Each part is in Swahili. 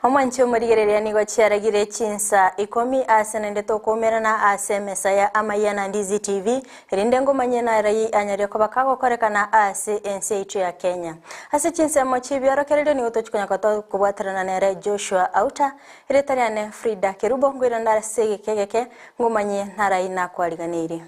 Omwanchi omurigereria nigo chiaragire chinsa 10 asenende tokumerana ase mesa ya Amayana Ndizi TV rinde ngomanye na rai anyari ko bakagokorekana ase ensi yaitu ya Kenya. Ase chinsa mochi biarokerere ni utochikonya kato kubwatarana nere Joshua Auta iretariane Frida Kerubo ngwiranda sege kegeke ngomanye na rai na kwariganiri.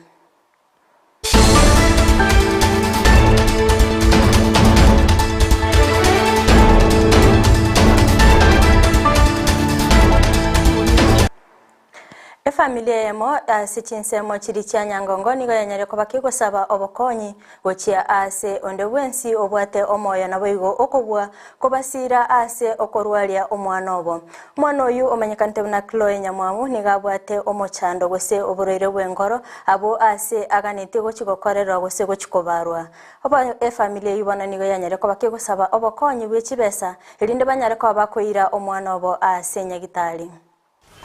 Familia yemo sichinsemo chiri cha Nyangongo nigo yanyare ko bakigosaba obokonyi gochia ase ondebwensi obwate omoyo na boigo okobwa kobasira ase okorwalia omwana obo. Omwana oyu omanyekante na Chloe Nyamwamu nigabwate omochando gose oburoire bwengoro abo ase aganete gochigokorerwa gose gochikobarwa. Oba familia yibona nigo yanyare ko bakigosaba obokonyi bwechibesa erinde banyare ko bakoira omwana obo ase Nyagitari.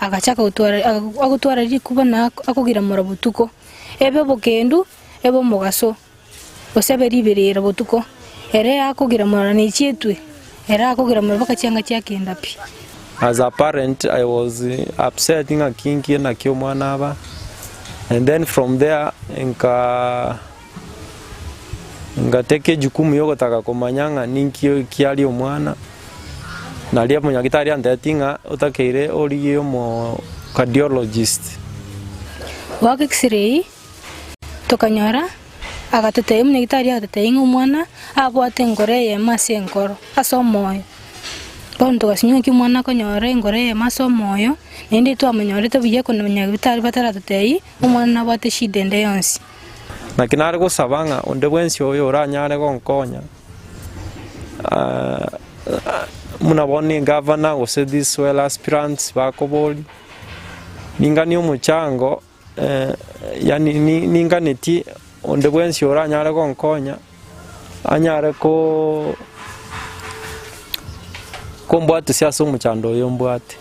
Agachaka agutwara kubona akugira mura butuko ebe bokendu ebo mugaso oseberi berera butuko ere akugira mura ni chietwe ere akugira mura bakacyanga cyakenda pi. As a parent, I was upsetting a kinki na kyo mwana aba, and then from there ngateke jukumu yo gotaka komanyanga ninkyo kyali omwana nalia Munyagitari andetinga utakeire oliyo mo cardiologist waka x-ray tokanyora agatete Munyagitari agatete umwana abwate ngore ye mase nkoro asomoyo bondo gasinyo kimwana konyore ngore ye maso moyo nindi to amanyore to biye ko Munyagitari bataratete umwana abwate shidende yonsi nakinare go sabanga onde bwensi oyo oranyare gonkonya munabone governor gose this well aspirants bakoboli ningani omuchango yani ninganeti onde bwensi oranyare gonkonya anyare ko mbwate siasa omuchando oyo mbwate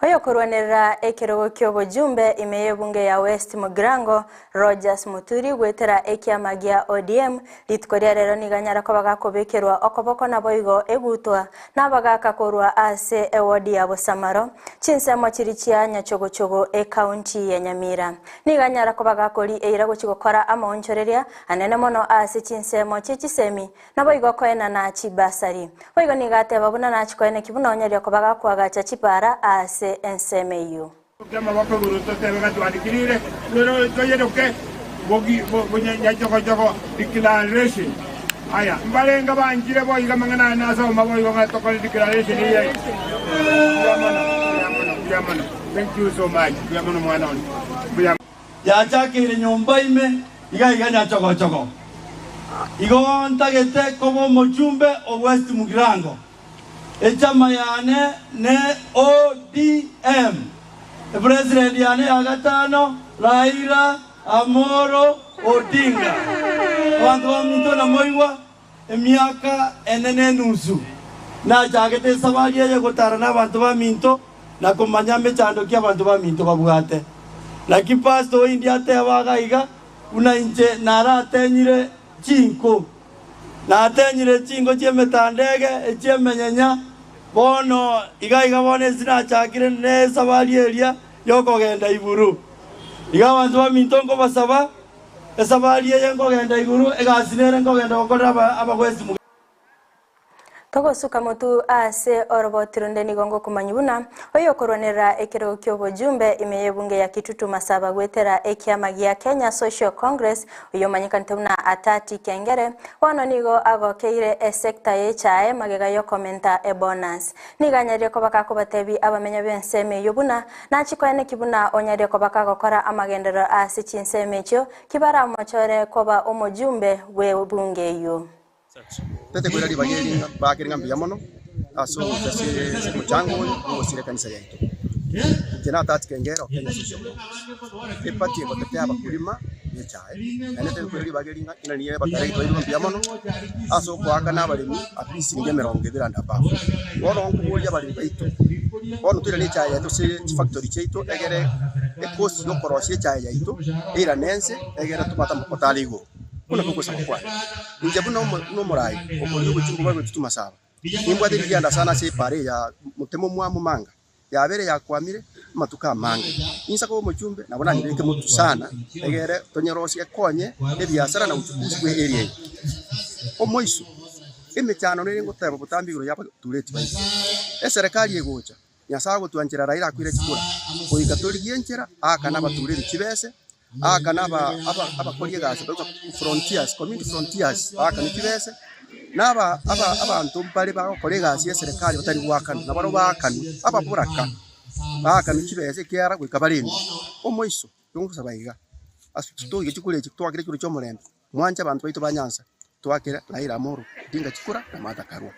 Oyo kurwanira ekirogo ky'obujumbe imeye bunge ya West Mugirango Rogers Muturi gwetera ekyamagia ODM litkoria rero niganyara ko bagakobekerwa okoboko na boigo egutwa nabagakakorwa ase ewodi ya Busamaro chinsemo chiri chia Nyachogochogo county ya Nyamira niganyara ko bagakori eira gochigokora amaonchoreria anene mono ase chinsemo chichisemi na boigo koena na chibasari boigo nigate babuna na chikoene kibunonyeria ko bagakwaga chachipara ase NSMU. Kama wako guruto tebega tuandikirire lero toyeroke bogi Nyachogochogo declaration aya mbalenga banjire boyi kamangana naso maboyi ngatoko declaration ye yamana thank you so much yamana mwana on yachakire nyumba ime iga Nyachogochogo igo ntagete komo mujumbe o West Mugirango echama yane ne ODM president yane agatano Raila Amolo Odinga wandu wa mito na moiwa emiaka enene nusu na jagete sabali ye gotara na bantu ba minto na komanya mechando kia bantu ba minto babugate na kipasto india te abagaiga una inche nara tenyire chinko na tenyire chingo chemetandege chemenyenya bono iga bone zina chakire ne sabali elia yoko genda iburu iga bantu ba mintongo basaba esabali yengo genda iburu egasinere ngo genda okora abagwezi Togosuka mutu ase orobotironde nigongo kumanyibuna oyo koronera ekero ky'obujumbe imeye bunge ya Kitutu Masaba gwetera ekyamagia Kenya Social Congress oyo manyikante muna atati kengere wano nigo agokeire sector yechae magega yo komenta bonus niganyare ko bakakobatebi abamenya benseme yobuna nachikoene kibuna onyare ko bakagokora amagendero ase chinseme cyo kibara amachore koba omujumbe we bunge yo tete kwera libageri bakiringa mbiyamono aso tase muchango ngo sire kanisa yaito tena tati kengero Kenya Social epati ko tete abakulima yechae ene tete kwera libageri ina niye bakare ko mbiyamono aso ko akana abalimi apisi nge 70 ndapa woro nkubulia bali baito wono tire ni chae yaito se factory chaito egere ekosi yo korosie chae yaito ira nense egere tumata mukotaligo kuna kuko sakwa nje buno murai okoli ubuchungu bwa Kitutu Masaba Nimbwa dirigianda sana se pare ya mutemo mwa mumanga. Ya bere ya kwamire matuka manga. Insa ko mujumbe nabona nibeke mutu sana. Egere tonyerosie konye ebiasara na uchukuzi kwe area. Omoiso emechano nere ngoteba butambigiro yaba tureti bayi. Serikali yegocha. Nyasago tuanjira Raila akwire chikura. Oigatoligie njira akana batureti kibese. Akana aba kolie gase frontiers community frontiers akana kibese. Naba abantu bari bakore gase serikali batari gwakana nabaro bakana ababuraka akana kibese kiara gwikabarindi omoiso yongusabaiga asituto yikikule kitwakire kiro cyo murembe mwanje abantu baito banyanza twakira Raila Amolo Odinga chikura na Martha Karua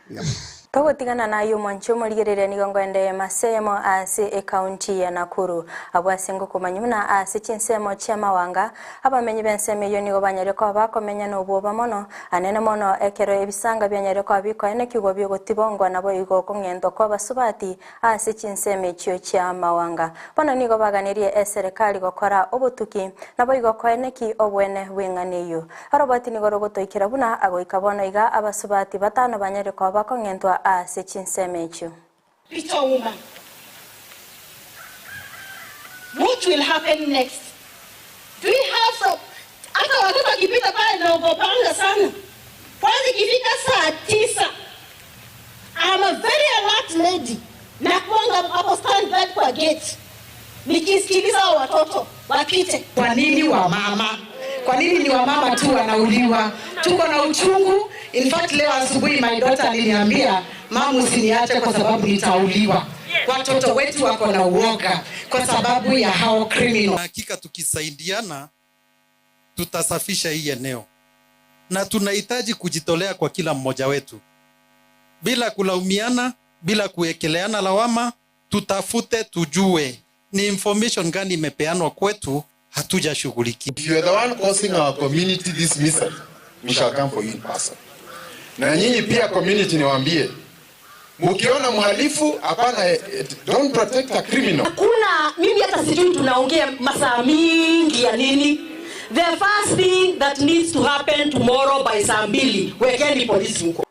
Togotigana na yu mwancho murigerere nigongo ende masemo ase county ya Nakuru abwasengo kumanyuna ase chinsemo cha mawanga abamenyi benseme yo nigo banyareko bakomenya no boba mono anene mono ekero ebisanga byanyareko abiko ene kigo byo gotibongwa nabo igo kongendo kwa basubati ase chinseme chyo cha mawanga bono nigo baganirie serikali gokora obutuki nabo igo ko ene ki obwene wenganiyo arobati nigo rogotoikira buna agoika iga abasubati batano banyareko bakongendo Sechinsemechu. Peter woman. What will happen next? Do we have some? Hata watoto wakipita pale na ogopanga sana. Kwanza ikifika saa 9. I'm a very alert lady. Na kuanga hapo stand guard kwa gate. Nikisikiliza watoto wapite. Kwa nini wa mama? Kwa nini ni wamama tu wanauliwa? Tuko na uchungu. In fact leo asubuhi my daughter aliniambia mama usiniache kwa sababu nitauliwa. Watoto wetu wako na uoga kwa sababu ya hao criminal. Hakika tukisaidiana tutasafisha hii eneo. Na tunahitaji kujitolea kwa kila mmoja wetu. Bila kulaumiana, bila kuekeleana lawama, tutafute tujue ni information gani imepeanwa kwetu hatujashughulikia. If you are the one causing our community this misery, we shall come for you in person. Na nyinyi pia community niwaambie, mkiona mhalifu hapana, don't protect a criminal. Kuna mimi hata sijui tunaongea masaa mingi ya nini. The first thing that needs to happen tomorrow by saa 2 wekeni polisi huko.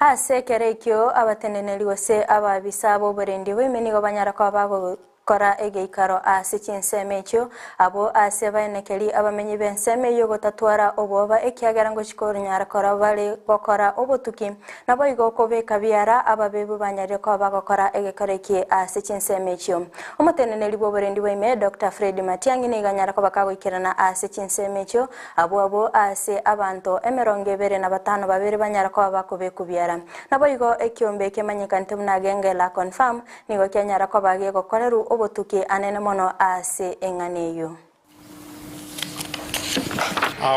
Ase kerekyo abateneneli wose ababisabo borendi wemenigo banyara kwa bago kora egeikaro ase chinsemecho abo ase baenekeli abamenyi benseme yo gotatwara oboba ekiagera ngo chikoro nyara kora bale gokora obotuki nabo igoko beka biara ababebu banyare kwa bagokora egekareki ase chinsemecho omuteneneli boborendi weme Dr. Fred Matiang'i ni ganyara kwa bakagoikirana ase chinsemecho abo ase abanto emeronge bere na batano babere banyara kwa bakobeku biara nabo igo ekiombe kemanyikante munagenge la confirm nigo kyanyara kwa bage gokoreru obotuki anene mono ase enganeyo.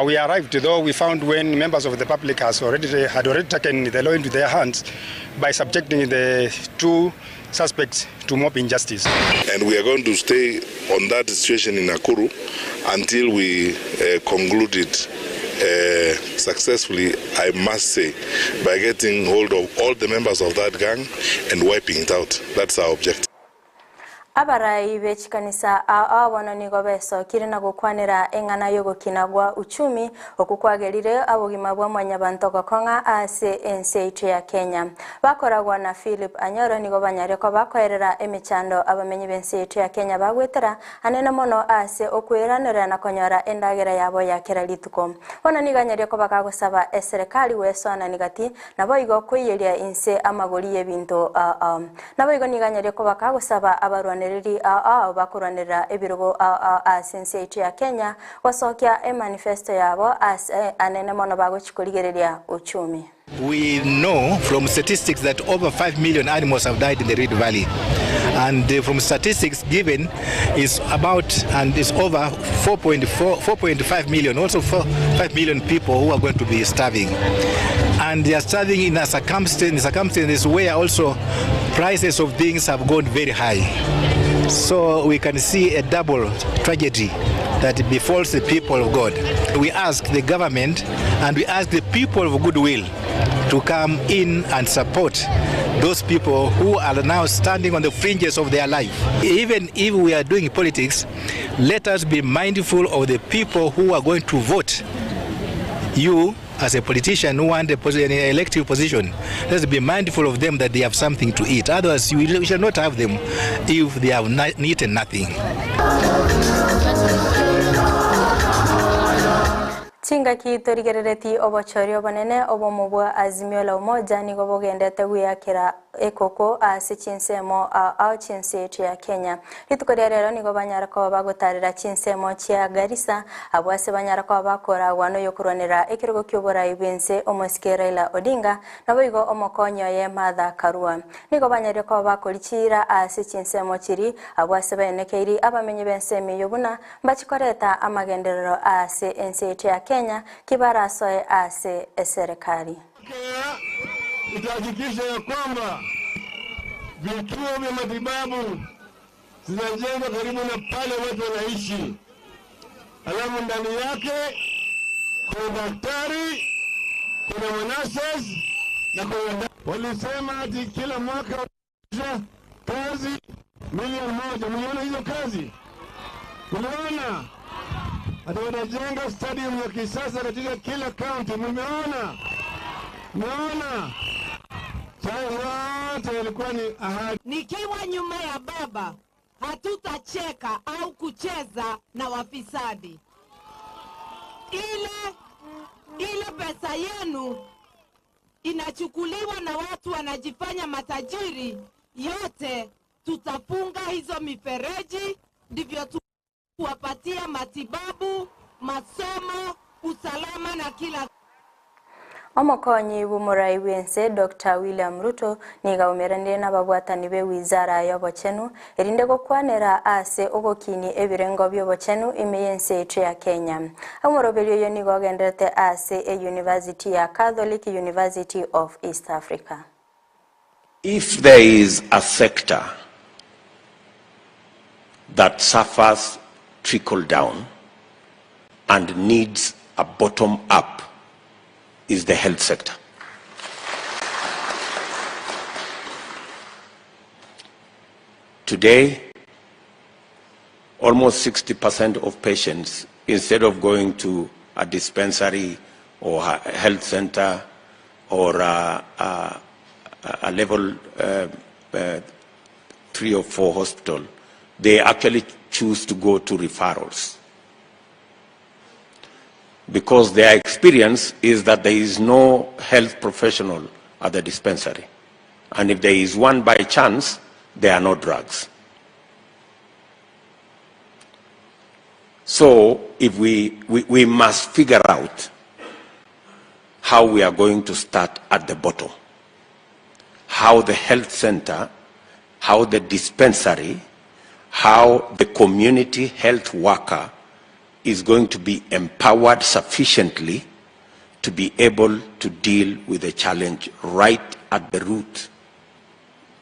We arrived, though we found when members of the public had already taken the law into their hands by subjecting the 2 suspects to mob injustice. And we are going to stay on that situation in Nakuru until we conclude it successfully, I must say, by getting hold of all the members of that gang and wiping it out. That's our objective. Abarai bechikanisa abona nigo beso kirina gukwanira engana yo gukinagwa uchumi okukwagerire abogima bwa mwanyabanto gokonga ase NCH ya Kenya bakoragwa na Philip Anyoro nigo banyare ko bakoerera emichando abamenyi b'NCH ya Kenya bagwetera anene mono ase okweranira na konyora endagera yabo ya keralituko bona niganyare ko bakagusaba serikali wesona nigati nabo igo kwiyeria inse amagori y'ebintu nabo igo niganyare ko bakagusaba abarwane bakuranira ebirogo NCH ya Kenya wasokia manifesto yabo as anene mono bagochikoligereria uchumi. We know from statistics that over 5 million animals have died in the Rift Valley, and from statistics given is about and is over 4.5 million, also 5 million people who are going to be starving, and they are starving in a circumstances where also prices of things have gone very high. So we can see a double tragedy that befalls the people of God. We ask the government and we ask the people of goodwill to come in and support those people who are now standing on the fringes of their life. Even if we are doing politics, let us be mindful of the people who are going to vote you, as a politician who want an elective position, let's be mindful of them that they have something to eat. Otherwise, we shall not have them if they have eaten nothing. Chinga kitorigerereti obochorio banene obomubwa Azimio la Umoja nigo bogendete gwiyakira ekoko ase chinsemo au chinsetu ya Kenya. Ritukoria rero nigo banyara ko bagotarira chinsemo chia Garissa abwase banyara ko bakora wano yokuronera ekirogo kyobora ibinse omosikera Raila Odinga naboigo omokonyo ye Martha Karua. Nigo banyara ko bakorichira ase chinsemo chiri abwase banekeiri abamenye bensemi yobuna bachikoreta amagenderero ase ensetu ya Kenya kibara soe ase serikali. Itahakikisha ya kwamba vituo vya matibabu zinajengwa karibu na pale watu wanaishi. Alafu ndani yake kuna daktari, kuna nurses na kuna walisema ati kila mwaka kazi milioni 1. Mliona hizo kazi? Mliona? Ati wanajenga stadium ya kisasa katika kila county. Mmeona? Mmeona? Sasa ilikuwa ni ahadi. Nikiwa nyuma ya baba, hatutacheka au kucheza na wafisadi. Ile pesa yenu inachukuliwa na watu wanajifanya matajiri, yote tutafunga hizo mifereji, ndivyo tuwapatia matibabu, masomo, usalama na kila. Omokonyi bumurai wense Dr. William Ruto niga umerande n'ababwatani be wizara y'obochenu erinde gokwanera ase ogokini ebirengo by'obochenu imeyense etu ya Kenya. Amorobelyo yo nigo gendete ase University ya Catholic University of East Africa. If there is a sector that suffers trickle down and needs a bottom up, is the health sector. Today, almost 60% of patients, instead of going to a dispensary or a health center or a level 3 or 4 hospital, they actually choose to go to referrals, because their experience is that there is no health professional at the dispensary. And if there is one by chance, there are no drugs. So if we must figure out how we are going to start at the bottom, how the health center, how the dispensary, how the community health worker is going to be empowered sufficiently to be able to deal with the challenge right at the root.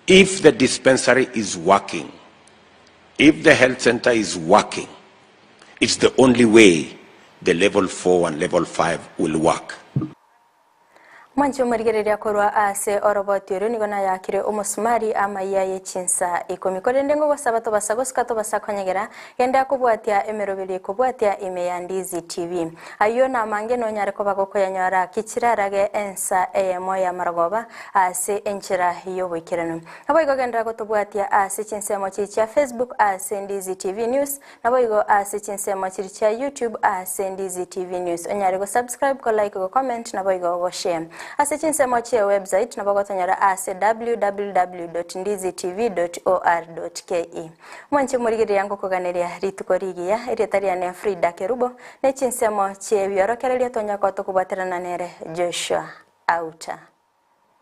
If the dispensary is working, if the health center is working, it's the only way the level 4 and level 5 will work. Mwancho murigereria korwa ase orobotiro nigona yakire umusumari amaya yechinsa ikomikore ndengo gosabato basagoskato basakonyegera yenda kubwatia emerobeli kubwatia imeyandizi TV ayo na mange no nyare ko bagoko yanyara kichirarage ensa emo ya maragoba ase enchira yo bwikirano aboigo gendera ko tubwatia ase chinsemo chicha Facebook ase Ndizi TV News naboigo ase chinsemo chicha YouTube ase Ndizi TV News onyare go subscribe ko like ko comment naboigo go share ase chinsemo chia website nabagotonyara ase www.ndizitv.or.ke mwanche murigiri yango kuganeria ritukorigia iretaria ne Frida Kerubo ne chinsemo chia biorokereria tonya ko to kubaterana nere Joshua Auta.